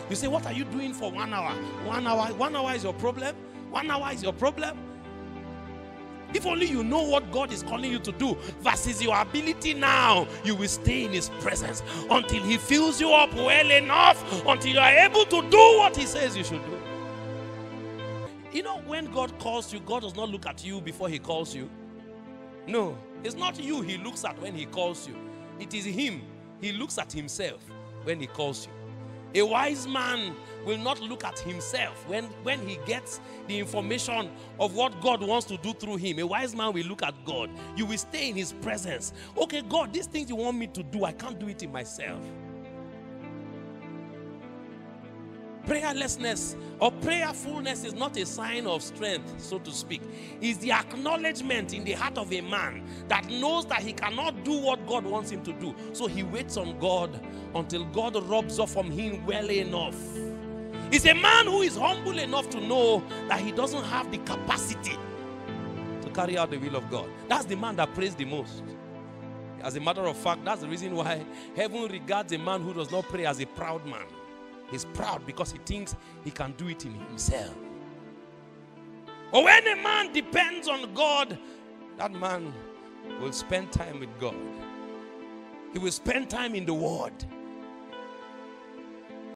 You say, what are you doing for 1 hour? 1 hour, 1 hour is your problem? 1 hour is your problem? If only you know what God is calling you to do versus your ability now, you will stay in his presence until he fills you up well enough, until you are able to do what he says you should do. You know, when God calls you, God does not look at you before he calls you. No, it's not you he looks at when he calls you. It is him. He looks at himself when he calls you. A wise man will not look at himself when he gets the information of what God wants to do through him. A wise man will look at God. You will stay in his presence. Okay, God, these things you want me to do, I can't do it in myself. Prayerlessness or prayerfulness is not a sign of strength, so to speak. It's the acknowledgement in the heart of a man that knows that he cannot do what God wants him to do. So he waits on God until God rubs off from him well enough. It's a man who is humble enough to know that he doesn't have the capacity to carry out the will of God. That's the man that prays the most. As a matter of fact, that's the reason why heaven regards a man who does not pray as a proud man. He's proud because he thinks he can do it in himself. But when a man depends on God, that man will spend time with God. He will spend time in the Word.